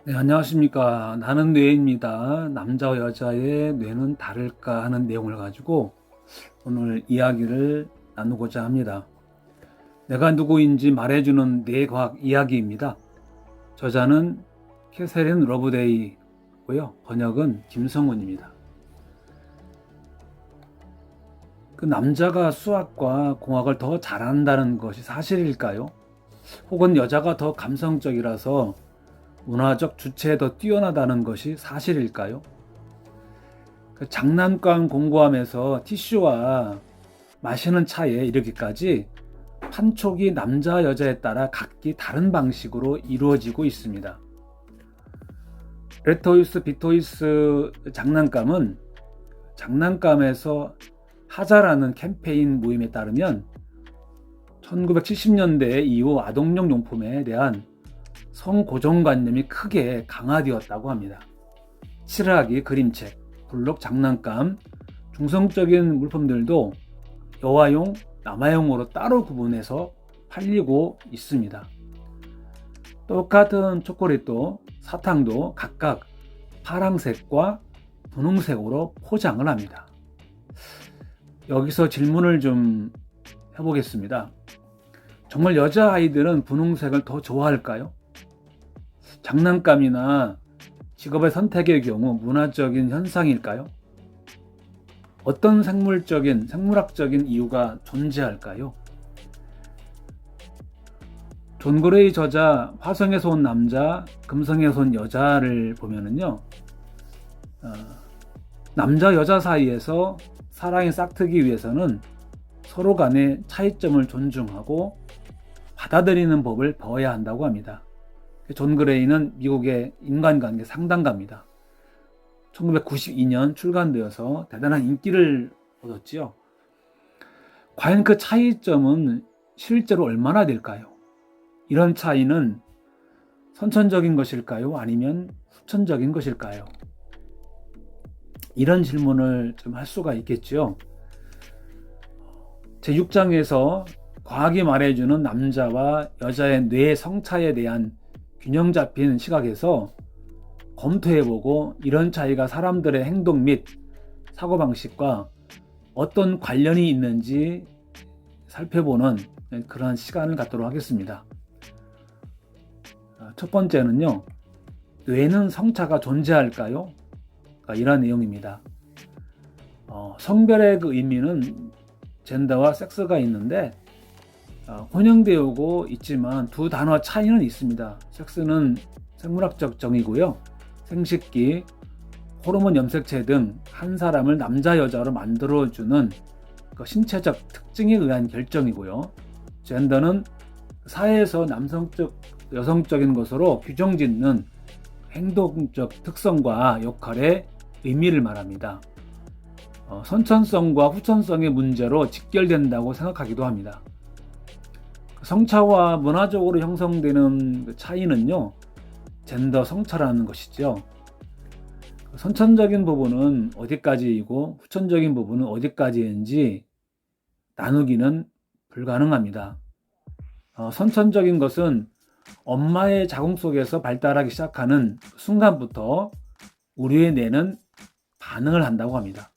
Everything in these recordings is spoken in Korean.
네, 안녕하십니까. 나는 뇌입니다. 남자와 여자의 뇌는 다를까 하는 내용을 가지고 오늘 이야기를 나누고자 합니다. 내가 누구인지 말해주는 뇌과학 이야기입니다. 저자는 캐서린 러브데이고요. 번역은 김성훈입니다. 그 남자가 수학과 공학을 더 잘한다는 것이 사실일까요? 혹은 여자가 더 감성적이라서 문화적 주체에 더 뛰어나다는 것이 사실일까요? 그 장난감 공부하면서 티슈와 마시는 차에 이르기까지 판촉이 남자 여자에 따라 각기 다른 방식으로 이루어지고 있습니다. 레토이스 비토이스 장난감은 장난감에서 하자라는 캠페인 모임에 따르면 1970년대 이후 아동용 용품에 대한 성고정관념이 크게 강화되었다고 합니다. 칠하기, 그림책, 블록, 장난감, 중성적인 물품들도 여아용, 남아용으로 따로 구분해서 팔리고 있습니다. 똑같은 초콜릿도 사탕도 각각 파랑색과 분홍색으로 포장을 합니다. 여기서 질문을 좀 해보겠습니다. 정말 여자아이들은 분홍색을 더 좋아할까요? 장난감이나 직업의 선택의 경우 문화적인 현상일까요? 어떤 생물학적인 이유가 존재할까요? 존 그레이 저자 화성에서 온 남자, 금성에서 온 여자를 보면은요, 남자 여자 사이에서 사랑이 싹트기 위해서는 서로 간의 차이점을 존중하고 받아들이는 법을 배워야 한다고 합니다. 존 그레이는 미국의 인간관계 상담가입니다. 1992년 출간되어서 대단한 인기를 얻었지요. 과연 그 차이점은 실제로 얼마나 될까요? 이런 차이는 선천적인 것일까요? 아니면 후천적인 것일까요? 이런 질문을 좀 할 수가 있겠죠. 제6장에서 과학이 말해주는 남자와 여자의 뇌 성차에 대한 균형 잡힌 시각에서 검토해보고 이런 차이가 사람들의 행동 및 사고방식과 어떤 관련이 있는지 살펴보는 그런 시간을 갖도록 하겠습니다. 첫 번째는요, 뇌는 성차가 존재할까요? 이런 내용입니다. 성별의 그 의미는 젠더와 섹스가 있는데 혼용되어 오고 있지만 두 단어 차이는 있습니다. 섹스는 생물학적 정의고요. 생식기, 호르몬 염색체 등 한 사람을 남자 여자로 만들어주는 그 신체적 특징에 의한 결정이고요. 젠더는 사회에서 남성적, 여성적인 것으로 규정짓는 행동적 특성과 역할의 의미를 말합니다. 선천성과 후천성의 문제로 직결된다고 생각하기도 합니다. 성차와 문화적으로 형성되는 차이는요, 젠더 성차라는 것이죠. 선천적인 부분은 어디까지이고 후천적인 부분은 어디까지인지 나누기는 불가능합니다. 선천적인 것은 엄마의 자궁 속에서 발달하기 시작하는 순간부터 우리의 뇌는 반응을 한다고 합니다.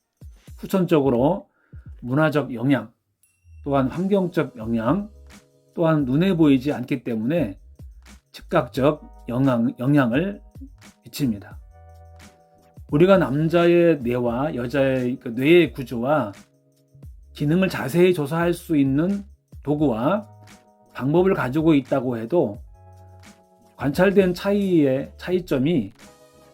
후천적으로 문화적 영향, 또한 환경적 영향, 또한 눈에 보이지 않기 때문에 즉각적 영향을 미칩니다. 우리가 남자의 뇌와 여자의 뇌의 구조와 기능을 자세히 조사할 수 있는 도구와 방법을 가지고 있다고 해도 관찰된 차이점이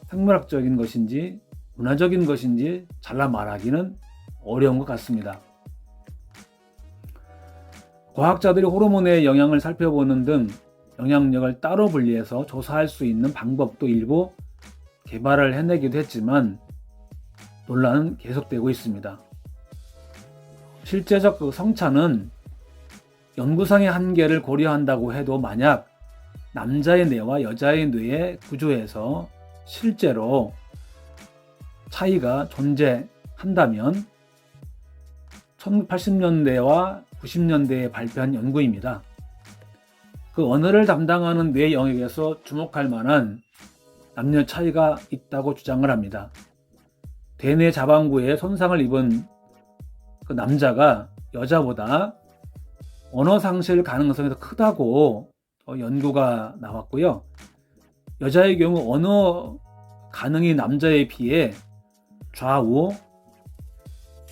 생물학적인 것인지 문화적인 것인지 잘라 말하기는 어려운 것 같습니다. 과학자들이 호르몬의 영향을 살펴보는 등 영향력을 따로 분리해서 조사할 수 있는 방법도 일부 개발을 해내기도 했지만 논란은 계속되고 있습니다. 실제적 그 성차는 연구상의 한계를 고려한다고 해도 만약 남자의 뇌와 여자의 뇌의 구조에서 실제로 차이가 존재한다면 1980년대와 90년대에 발표한 연구입니다. 그 언어를 담당하는 뇌 영역에서 주목할 만한 남녀 차이가 있다고 주장을 합니다. 대뇌 자반구에 손상을 입은 그 남자가 여자보다 언어 상실 가능성이 더 크다고 연구가 나왔고요. 여자의 경우 언어 가능이 남자에 비해 좌우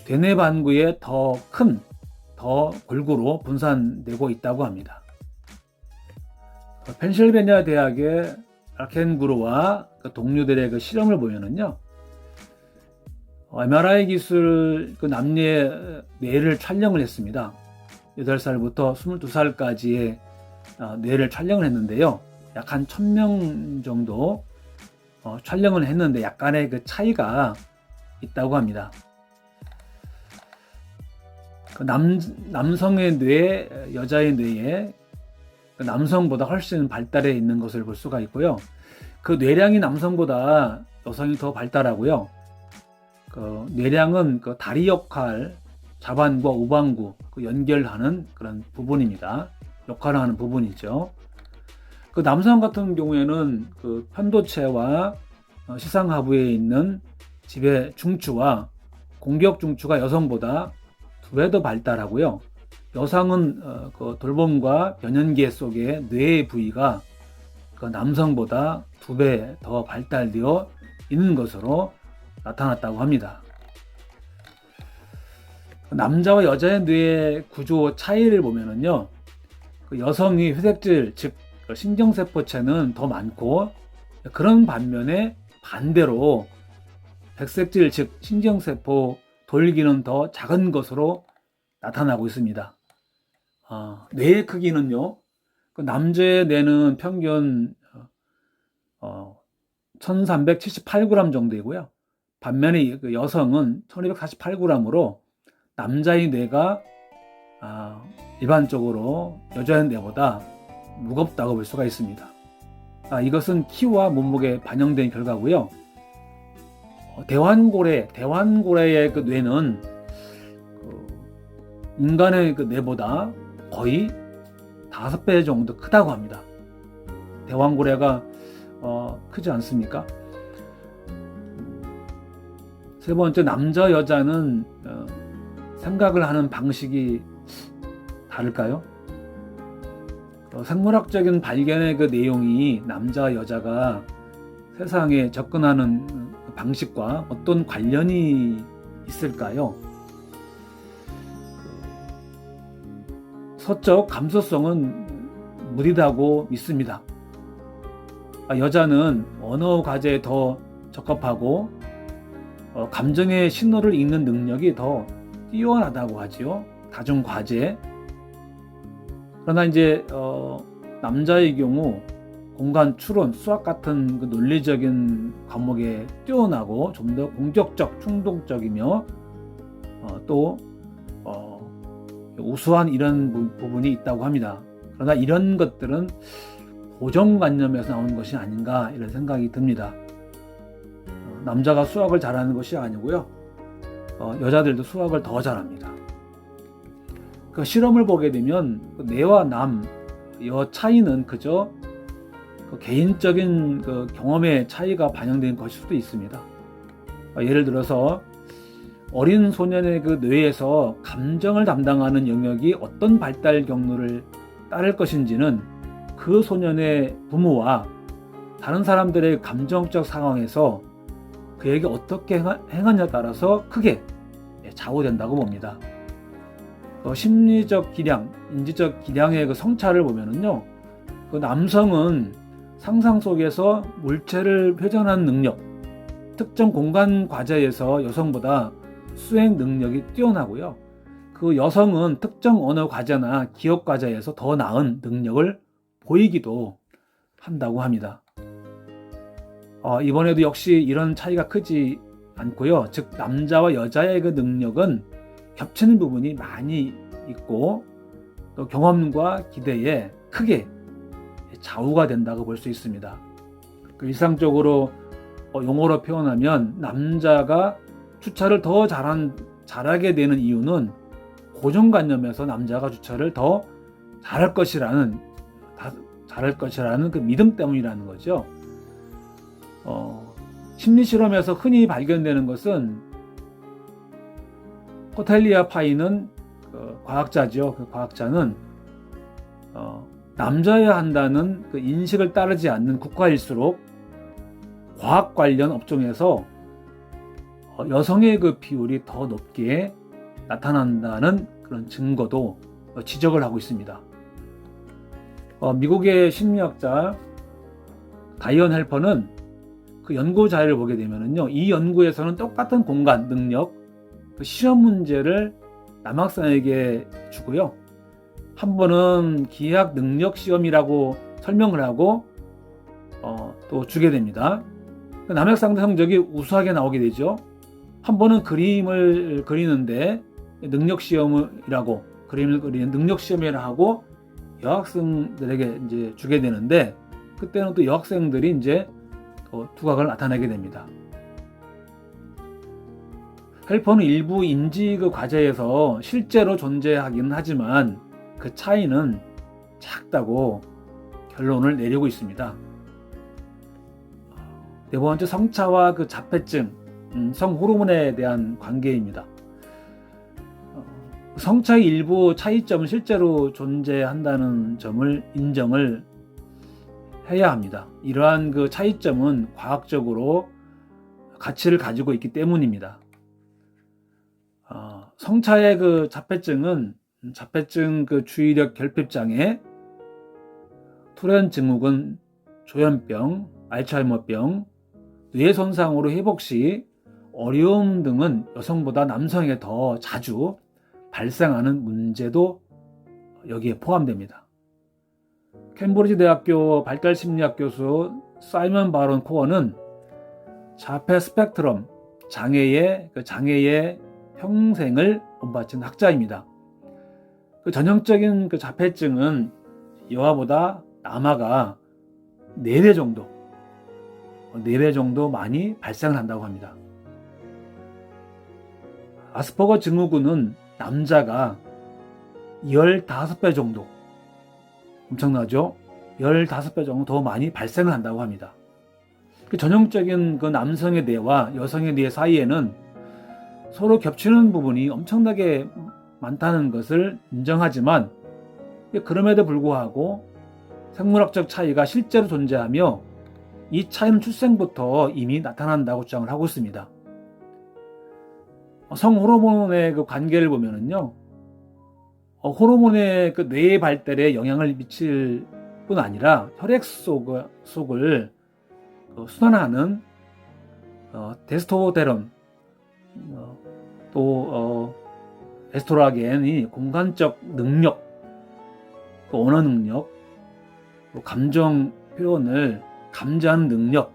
대뇌 반구에 더 골고루 분산되고 있다고 합니다. 펜실베니아 대학의 알켄구르와 동료들의 그 실험을 보면은요, MRI 기술 그 남녀의 뇌를 촬영을 했습니다. 8살부터 22살까지의 뇌를 촬영을 했는데요. 약 한 1000명 정도 촬영을 했는데 약간의 그 차이가 있다고 합니다. 남성의 뇌, 여자의 뇌에 남성보다 훨씬 발달해 있는 것을 볼 수가 있고요. 그 뇌량이 남성보다 여성이 더 발달하고요. 그 뇌량은 그 다리 역할, 자반구와 우반구 연결하는 그런 부분입니다. 역할을 하는 부분이죠. 그 남성 같은 경우에는 그 편도체와 시상하부에 있는 지배 중추와 공격 중추가 여성보다 2배 더 발달하고요. 여성은 그 돌봄과 변연계 속의 뇌의 부위가 그 남성보다 2배 더 발달되어 있는 것으로 나타났다고 합니다. 남자와 여자의 뇌의 구조 차이를 보면은요, 그 여성이 회색질, 즉 신경세포체는 더 많고, 그런 반면에 반대로 백색질, 즉 신경세포 돌기는 더 작은 것으로 나타나고 있습니다. 뇌의 크기는요, 그 남자의 뇌는 평균 1378g 정도이고요. 반면에 그 여성은 1248g으로 남자의 뇌가 일반적으로 여자의 뇌보다 무겁다고 볼 수가 있습니다. 이것은 키와 몸무게에 반영된 결과고요. 대환고래의 그 뇌는 인간의 그 뇌보다 거의 5배 정도 크다고 합니다. 대왕고래가 크지 않습니까? 세 번째, 남자 여자는 생각을 하는 방식이 다를까요? 생물학적인 발견의 그 내용이 남자와 여자가 세상에 접근하는 방식과 어떤 관련이 있을까요? 서적 감수성은 무리다고 믿습니다. 여자는 언어 과제에 더 적합하고 감정의 신호를 읽는 능력이 더 뛰어나다고 하지요. 다중 과제. 그러나 이제 남자의 경우 공간 추론, 수학 같은 그 논리적인 과목에 뛰어나고 좀 더 공격적, 충동적이며 또 우수한 이런 부분이 있다고 합니다. 그러나 이런 것들은 고정관념에서 나오는 것이 아닌가 이런 생각이 듭니다. 남자가 수학을 잘하는 것이 아니고요. 여자들도 수학을 더 잘합니다. 그 실험을 보게 되면 내와 남, 여 차이는 그저 그 개인적인 그 경험의 차이가 반영된 것일 수도 있습니다. 예를 들어서 어린 소년의 그 뇌에서 감정을 담당하는 영역이 어떤 발달 경로를 따를 것인지는 그 소년의 부모와 다른 사람들의 감정적 상황에서 그에게 어떻게 행하냐에 따라서 크게 좌우된다고 봅니다. 심리적 기량, 인지적 기량의 그 성차를 보면은요, 그 남성은 상상 속에서 물체를 회전하는 능력, 특정 공간 과제에서 여성보다 수행 능력이 뛰어나고요. 그 여성은 특정 언어 과제나 기억 과제에서 더 나은 능력을 보이기도 한다고 합니다. 이번에도 역시 이런 차이가 크지 않고요. 즉 남자와 여자의 그 능력은 겹치는 부분이 많이 있고 또 경험과 기대에 크게 좌우가 된다고 볼 수 있습니다. 일상적으로 용어로 표현하면 남자가 주차를 더 잘하게 되는 이유는 고정관념에서 남자가 주차를 더 잘할 것이라는 그 믿음 때문이라는 거죠. 심리 실험에서 흔히 발견되는 것은 코텔리아 파이는 과학자죠. 그 과학자는 남자여야 한다는 그 인식을 따르지 않는 국가일수록 과학 관련 업종에서 여성의 그 비율이 더 높게 나타난다는 그런 증거도 지적을 하고 있습니다. 미국의 심리학자 다이언 헬퍼는 그 연구 자료를 보게 되면은요, 이 연구에서는 똑같은 공간, 능력, 그 시험 문제를 남학생에게 주고요. 한 번은 기하학 능력 시험이라고 설명을 하고 또 주게 됩니다. 남학생들 성적이 우수하게 나오게 되죠. 한 번은 그림을 그리는데 능력 시험이라고 그림을 그리는 능력 시험이라 하고 여학생들에게 이제 주게 되는데 그때는 또 여학생들이 이제 두각을 나타내게 됩니다. 헬퍼는 일부 인지 그 과제에서 실제로 존재하기는 하지만 그 차이는 작다고 결론을 내리고 있습니다. 네 번째, 성차와 그 자폐증, 성 호르몬에 대한 관계입니다. 성차의 일부 차이점은 실제로 존재한다는 점을 인정을 해야 합니다. 이러한 그 차이점은 과학적으로 가치를 가지고 있기 때문입니다. 성차의 그 자폐증은 자폐증 그 주의력 결핍 장애, 투런 증후군, 조현병, 알츠하이머병, 뇌 손상으로 회복 시 어려움 등은 여성보다 남성에게 더 자주 발생하는 문제도 여기에 포함됩니다. 캠브리지 대학교 발달심리학 교수 사이먼 바론 코어는 자폐 스펙트럼 장애의 평생을 본받친 학자입니다. 그 전형적인 그 자폐증은 여아보다 남아가 4배 정도 많이 발생을 한다고 합니다. 아스퍼거 증후군은 남자가 15배 정도, 엄청나죠? 15배 정도 더 많이 발생을 한다고 합니다. 그 전형적인 그 남성의 뇌와 여성의 뇌 사이에는 서로 겹치는 부분이 엄청나게 많다는 것을 인정하지만 그럼에도 불구하고 생물학적 차이가 실제로 존재하며 이 차이는 출생부터 이미 나타난다고 주장을 하고 있습니다. 성호르몬의 그 관계를 보면은요, 호르몬의 그 뇌의 발달에 영향을 미칠 뿐 아니라 혈액 속을 순환하는 테스토스테론, 또 에스트로겐이 공간적 능력, 또 언어 능력, 또 감정 표현을 감지하는 능력,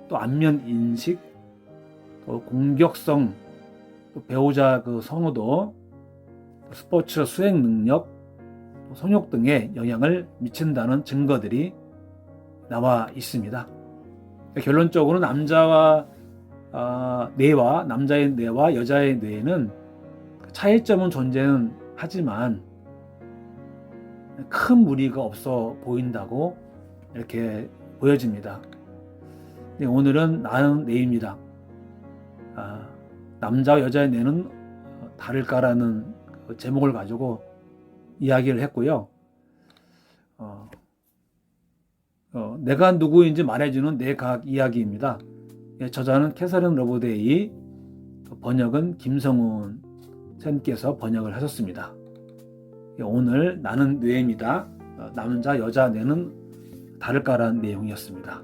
또 안면 인식, 또 공격성, 또 배우자 그 선호도, 또 스포츠 수행 능력, 또 성욕 등에 영향을 미친다는 증거들이 나와 있습니다. 결론적으로 남자의 뇌와 여자의 뇌에는 차이점은 존재는 하지만 큰 무리가 없어 보인다고 이렇게 보여집니다. 오늘은 나는 뇌입니다. 남자와 여자의 뇌는 다를까라는 제목을 가지고 이야기를 했고요. 내가 누구인지 말해주는 뇌과학 이야기입니다. 저자는 캐서린 러브데이, 번역은 김성훈 쌤께서 번역을 하셨습니다. 오늘 나는 뇌입니다. 남자 여자 뇌는 다를까라는 내용이었습니다.